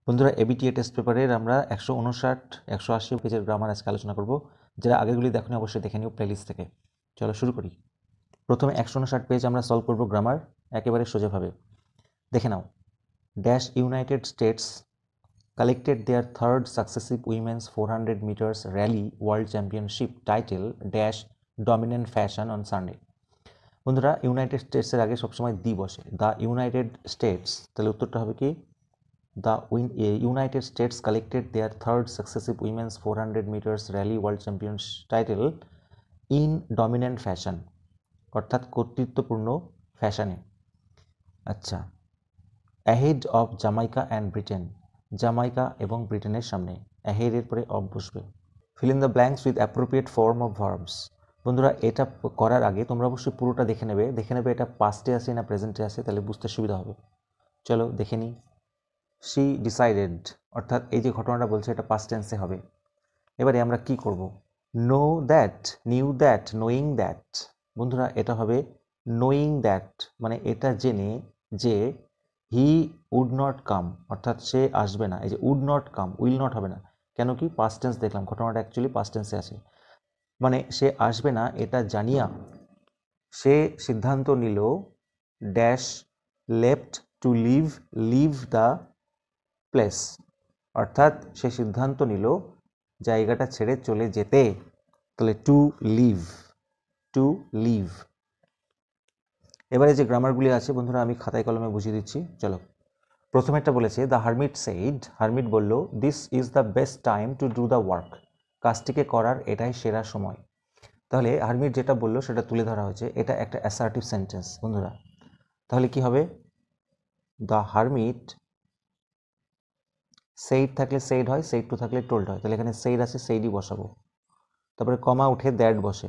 বন্ধুরা ABTA test পেপারের আমরা 159 180 পেজের গ্রামার আজকে আলোচনা করব। যারা আগেগুলি দেখনি অবশ্যই দেখে নিও প্লেলিস্ট থেকে। চলো শুরু করি। প্রথমে 159 পেজ আমরা সলভ করব গ্রামার একেবারে সোজাভাবে। দেখে নাও। Dash United States collected their third successive women's 400 meters rally world championship title dash dominant fashion on Sunday। বন্ধুরা ইউনাইটেড স্টেটসের আগে সবসময় দি বসে, দ্য ইউনাইটেড স্টেটস, তাহলে উত্তরটা হবে কি The United States collected their third successive women's 400 meters rally world champions title in dominant fashion, অর্থাৎ কর্তৃত্বপূর্ণ ফ্যাশনে। আচ্ছা, ahead of Jamaica and Britain, Jamaica এবং ব্রিটেনের সামনে, ahead এর পরে of বসবে। fill in the blanks with appropriate form of verbs। বন্ধুরা এটা করার আগে তোমরা অবশ্যই পুরোটা দেখে নেবে এটা পাস্টে আছে না প্রেজেন্টে আছে, তাহলে বুঝতে সুবিধা হবে। চলো দেখে নিই। she decided, অর্থাৎ এই যে ঘটনাটা বলছে এটা পাস্ট টেন্সে হবে। এবারে আমরা কি করব? know that, knew that, knowing that। বন্ধুরা এটা হবে knowing that, মানে এটা জেনে যে he would not come, অর্থাৎ সে আসবে না। এই যে would not come, will not হবে না, কেন কি পাস্ট টেন্স দেখলাম, ঘটনাটা অ্যাকচুয়ালি পাস্ট টেন্সে আছে, মানে সে আসবে না এটা জানিয়া সে সিদ্ধান্ত নিল dash left to leave the place, অর্থাৎ সে সিদ্ধান্ত নিল জায়গাটা ছেড়ে চলে যেতে, তাহলে টু লিভ। এবারে যে গ্রামারগুলি আছে বন্ধুরা আমি খাতায় কলমে বুঝিয়ে দিচ্ছি। চলো, প্রথমেরটা বলেছে দ্য হারমিট সেইড, হারমিট বলল this is the best time to do the work, কাজটিকে করার এটাই সেরা সময়। তাহলে হারমিট যেটা বললো সেটা তুলে ধরা হয়েছে, এটা একটা অ্যাসার্টিভ সেন্টেন্স বন্ধুরা। তাহলে কি হবে? দ্য হারমিট, সেইড থাকলে সেইড হয়, সেইড টু থাকলে টোল্ড হয়, তাহলে এখানে সেইড আছে, সেইডই বসাবো। তারপরে কমা উঠে দ্যাট বসে।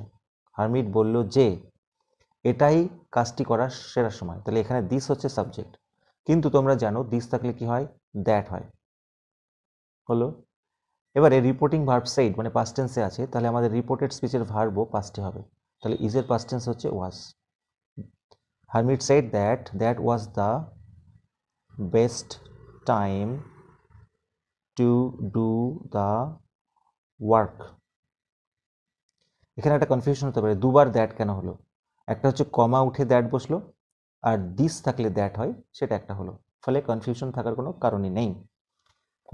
হারমিট বলল যে এটাই কাজটি করার সেরা সময়, তাহলে এখানে দিস হচ্ছে সাবজেক্ট, কিন্তু তোমরা জানো দিস থাকলে কি হয়, দ্যাট হয়। হলো। এবারে রিপোর্টিং ভার্ব সেইড মানে পাস্ট টেন্সে আছে, তাহলে আমাদের রিপোর্টেড স্পিচের ভার্বও পাস্টে হবে, তাহলে ইজের পাস্ট টেন্স হচ্ছে was. Hermit said that was the best time to do the work. এখানে একটা কনফিউশন হতে পারে, দুবার দ্যাট কেন হলো? একটা হচ্ছে কমা উঠে দ্যাট বসলো, আর দিস থাকলে দ্যাট হয়, সেটা একটা হলো, ফলে কনফিউশন থাকার কোনো কারণই নেই।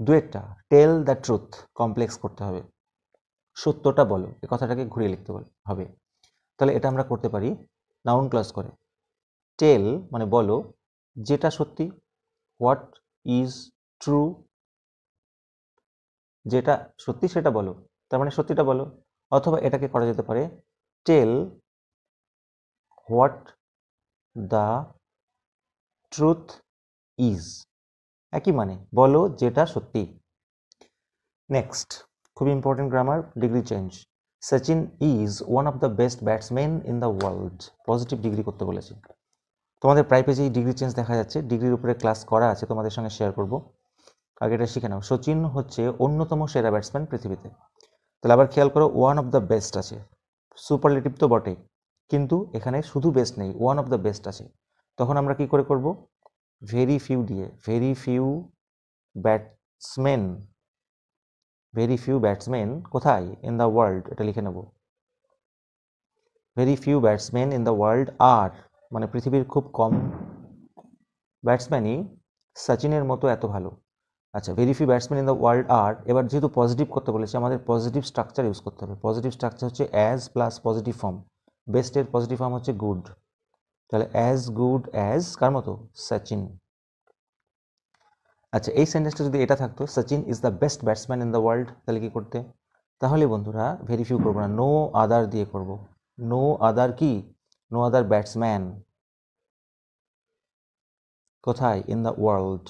দু একটা, টেল দ্য ট্রুথ, কমপ্লেক্স করতে হবে, সত্যটা বলো, এই কথাটাকে ঘুরিয়ে লিখতে হবে। তাহলে এটা আমরা করতে পারি নাউন ক্লজ করে। টেল মানে বলো যেটা সত্যি, হোয়াট ইজ ট্রু, যেটা সত্যি সেটা বলো, তার মানে সত্যিটা বলো। অথবা এটাকে করা যেতে পারে tell what the truth is, একই মানে, বলো যেটা সত্যি। নেক্সট, খুব important grammar, degree change. Sachin is one of the best batsman in the world, positive degree করতে বলেছি। তোমাদের প্রায় পেজেই ডিগ্রি চেঞ্জ দেখা যাচ্ছে, ডিগ্রির উপরে ক্লাস করা আছে, তোমাদের সঙ্গে শেয়ার করব, আগে এটা শিখে নাও। সচিন হচ্ছে অন্যতম সেরা ব্যাটসম্যান পৃথিবীতে, তাহলে আবার খেয়াল করো ওয়ান অফ দ্য বেস্ট আছে, সুপারলেটিভ তো বটে, কিন্তু এখানে শুধু বেস্ট নেই, ওয়ান অফ দ্য বেস্ট আছে। তখন আমরা কি করে করব? ভেরি ফিউ দিয়ে, ভেরি ফিউ ব্যাটসম্যান কোথায়, ইন দ্য ওয়ার্ল্ড, এটা লিখে নেব। Very few batsman in the world আর, মানে পৃথিবীর খুব কম ব্যাটসম্যানই সচিনের মতো এত ভালো। আচ্ছা, very few batsman in the world আর, এবার যেহেতু পজিটিভ করতে বলেছে আমাদের পজিটিভ স্ট্রাকচার ইউজ করতে হবে। পজিটিভ স্ট্রাকচার হচ্ছে অ্যাজ প্লাস পজিটিভ ফর্ম, বেস্টের পজিটিভ ফর্ম হচ্ছে গুড, তাহলে অ্যাজ গুড অ্যাজ কার মতো, সচিন। আচ্ছা, এই সেন্টেন্সটা যদি এটা থাকতো Sachin is the best batsman in the world, তাহলে কি করতে? তাহলে বন্ধুরা ভেরি ফিউ করবো না, নো আদার দিয়ে করব। নো আদার কি, নো আদার ব্যাটসম্যান কোথায়, ইন দ্য ওয়ার্ল্ড।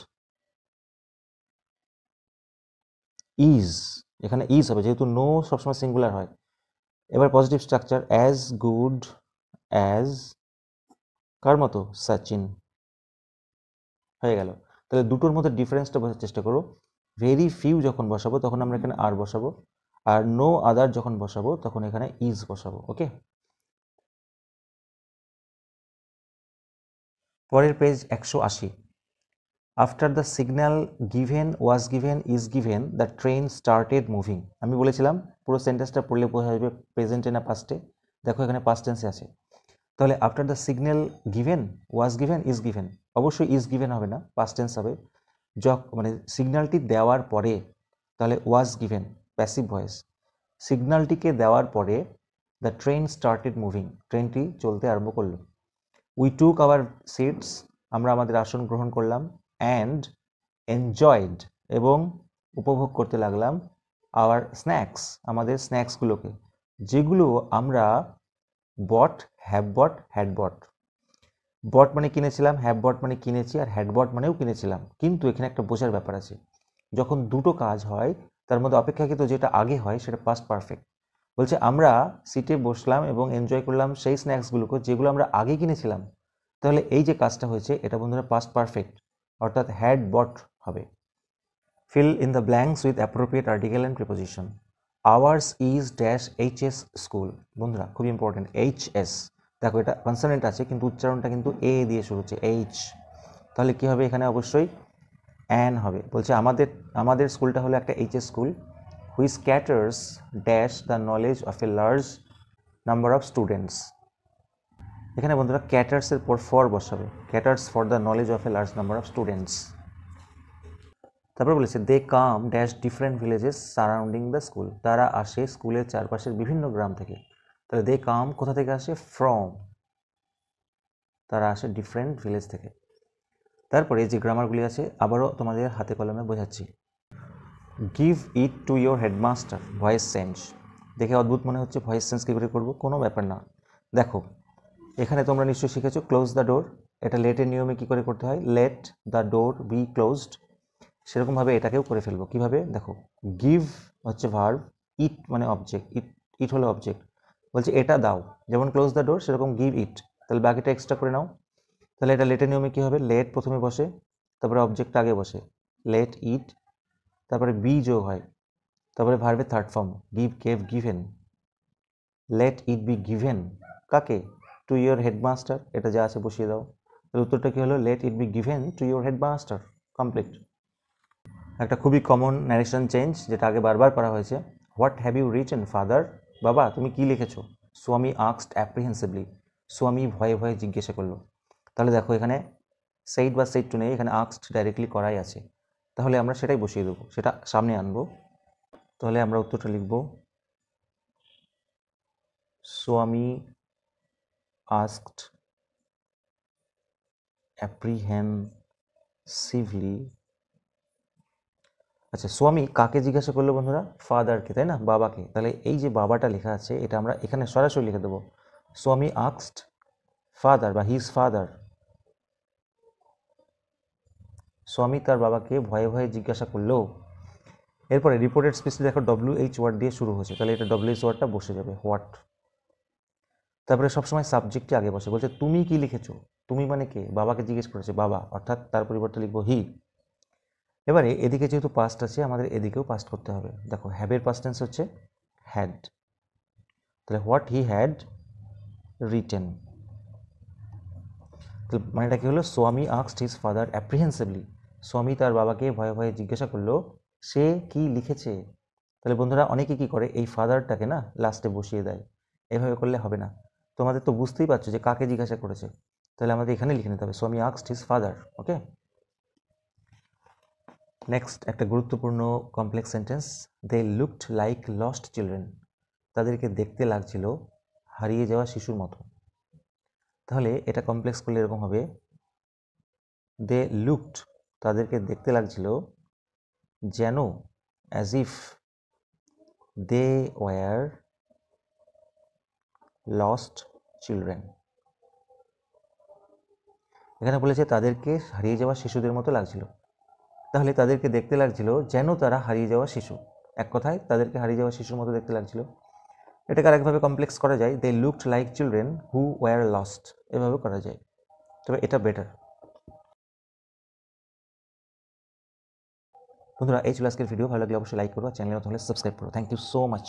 ইজ, এখানে ইজ হবে যেহেতু নো সবসময় সিঙ্গুলার হয়। এবার positive structure as good as কার মতো, সচিন, হয়ে গেল। তাহলে দুটোর মধ্যে ডিফারেন্সটা বোঝার চেষ্টা করো। ভেরি ফিউ যখন বসাবো তখন আমরা এখানে আর বসাবো, আর নো আদার যখন বসাবো তখন এখানে ইজ বসাবো। ওকে, পরের page 180। After the signal given, was given, is given, the train started moving. আমি বলেছিলাম পুরো সেন্টেন্সটা পড়লে বোঝা যাবে প্রেজেন্টে না পাস্টে। দেখো এখানে পাস্ট টেন্সে আছে। তাহলে after the signal given, was given, is given, অবশ্যই ইজ গিভেন হবে না, পাস্ট টেন্স হবে। মানে সিগন্যালটি দেওয়ার পরে, তাহলে ওয়াজ গিভেন প্যাসিভ ভয়েস। সিগন্যালটিকে দেওয়ার পরে দ্য ট্রেন স্টার্টেড মুভিং, ট্রেনটি চলতে আরম্ভ করলো। উই টুক আওয়ার সিটস, আমরা আমাদের আসন গ্রহণ করলাম। অ্যান্ড এনজয়েড, এবং উপভোগ করতে লাগলাম। আওয়ার স্ন্যাক্স, আমাদের স্ন্যাক্সগুলোকে, যেগুলো আমরা বট, হ্যাভ বট, হ্যাড বট। বট মানে কিনেছিলাম, হ্যাভ বট মানে কিনেছি, আর হ্যাড বট মানেও কিনেছিলাম। কিন্তু এখানে একটা বোঝার ব্যাপার আছে, যখন দুটো কাজ হয় তার মধ্যে অপেক্ষাকৃত যেটা আগে হয় সেটা পাস্ট পারফেক্ট। বলছে আমরা সিটে বসলাম এবং এনজয় করলাম সেই স্ন্যাক্সগুলোকে যেগুলো আমরা আগে কিনেছিলাম। তাহলে এই যে কাজটা হয়েছে এটা বন্ধুরা পাস্ট পারফেক্ট, অর্থাৎ হ্যাড বট হবে। Fill in the blanks with appropriate article and preposition. Hours is dash HS school. বন্ধুরা খুব ইম্পর্টেন্ট, এইচএস। দেখো এটা কনসোনেন্ট আছে কিন্তু উচ্চারণটা কিন্তু এ দিয়ে শুরু হচ্ছে, এইচ। তাহলে কি হবে এখানে? অবশ্যই অ্যান হবে। বলছে আমাদের স্কুলটা হলো একটা HS school, which caters dash the knowledge of a large number of students. এখানে বন্ধুরা ক্যাটার্সের পর ফর বসাবে, caters for the knowledge of a large number of students. তারপর বলেছে they come dash different villages surrounding the school, তারা আসে স্কুলের চারপাশের বিভিন্ন গ্রাম থেকে। তাহলে দে কাম কোথা থেকে আসে? ফ্রম, তারা আসে ডিফারেন্ট ভিলেজ থেকে। তারপরে যে গ্রামারগুলি আছে আবারও তোমাদের হাতে কলমে বোঝাচ্ছি। Give it two your headmaster, voice change. দেখে অদ্ভুত মনে হচ্ছে, ভয়েস চেঞ্জ কী করে করবো? কোনো ব্যাপার না। দেখো এখানে তোমরা নিশ্চয়ই শিখেছো ক্লোজ দ্য ডোর, এটা লেটের নিয়মে কী করে করতে হয়? Let the door be closed. সেরকমভাবে এটাকেও করে ফেলবো। কিভাবে? দেখো, গিভ হচ্ছে ভার্ব, ইট মানে অবজেক্ট, ইট হলো অবজেক্ট। বলছে এটা দাও, যেমন ক্লোজ দ্য ডোর সেরকম গিভ ইট। তাহলে বাকিটা এক্সট্রা করে নাও। তাহলে এটা লেটের নিয়মে কী হবে? লেট প্রথমে বসে, তারপরে অবজেক্ট আগে বসে, লেট ইট, তারপরে বি যোগ হয়, তারপরে ভার্বের third form give, gave, given. Let it be given কাকে? To your headmaster. এটা যা আছে বসিয়ে দাও। তাহলে উত্তরটা কী হলো? Let it be given to your headmaster. Complete. একটা খুবই কমন ন্যারেশন চেঞ্জ যেটা আগে বারবার করা হয়েছে। What have you written father? বাবা তুমি কি লিখেছো? স্বামী আস্কড অ্যাপ্রিহেন্সিভলি, স্বামী ভয়ে ভয়ে জিজ্ঞাসা করলো। তাহলে দেখো এখানে সেইড বা সেইড টু নেই, এখানে আস্কড ডাইরেক্টলি করাই আছে। তাহলে আমরা সেটাই বসিয়ে দেবো, সেটা সামনে আনবো। তাহলে আমরা উত্তরটা লিখব স্বামী আস্কড অ্যাপ্রিহেন্সিভলি। আচ্ছা, স্বামী কাকে জিজ্ঞাসা করলো বন্ধুরা? ফাদারকে, তাই না? বাবাকে। তাহলে এই যে বাবাটা লেখা আছে এটা আমরা এখানে সরাসরি লিখে দেবো, স্বামী আস্কড ফাদার বা হিজ ফাদার। স্বামী তার বাবাকে ভয়ে ভয়ে জিজ্ঞাসা করলো। এরপরে রিপোর্টেড স্পিচে দেখো WH ওয়ার্ড দিয়ে শুরু হয়েছে, তাহলে এটা WH ওয়ার্ডটা বসে যাবে, হোয়াট। তারপরে সবসময় সাবজেক্টটি আগে বসে। বলছে তুমি কি লিখেছো? তুমি মানে কে? বাবাকে জিজ্ঞেস করেছে, বাবা, অর্থাৎ তার পরিবর্তে লিখবো হি। এবারে এদিকে যেহেতু পাস্ট আছে আমাদের এদিকেও পাস্ট করতে হবে। দেখো হ্যাভের পাস্ট টেন্স হচ্ছে হ্যাড, তাহলে হোয়াট হি হ্যাড রিটেন। মানেটা কি হলো? স্বামী আস্কড হিজ ফাদার অ্যাপ্রিহেন্সিভলি, স্বামী তার বাবাকে ভয়ে ভয়ে জিজ্ঞাসা করলো সে কি লিখেছে। তাহলে বন্ধুরা অনেকে কি করে এই ফাদারটাকে না লাস্টে বসিয়ে দেয়, এভাবে করলে হবে না। তোমাদের তো বুঝতেই পারছো যে কাকে জিজ্ঞাসা করেছে, তাহলে আমাদের এখানে লিখে নিতে হবে স্বামী asked his father. Okay, next একটা গুরুত্বপূর্ণ complex sentence. They looked like lost children, তাদেরকে দেখতে লাগছিল হারিয়ে যাওয়া শিশুর মতো। তাহলে এটা কমপ্লেক্স করলে এরকম হবে, দে লুকড, তাদেরকে দেখতে লাগছিল যেন, as if they were lost children. এখানে বলেছে তাদেরকে হারিয়ে যাওয়া শিশুদের মতো লাগছিল, তাহলে তাদেরকে দেখতে লাগছিল যেন তারা হারিয়ে যাওয়া শিশু। এক কথায় তাদেরকে হারিয়ে যাওয়া শিশুর মতো দেখতে লাগছিল। এটাকে আরেকভাবে কমপ্লেক্স করা যায়, they looked like children who were lost, এভাবে করা যায়, তবে এটা বেটার। বন্ধুরা এই ছিল আজকের ভিডিও, ভালো লাগলে অবশ্যই লাইক করো, চ্যানেলে নতুন হলে সাবস্ক্রাইব করো। Thank you so much.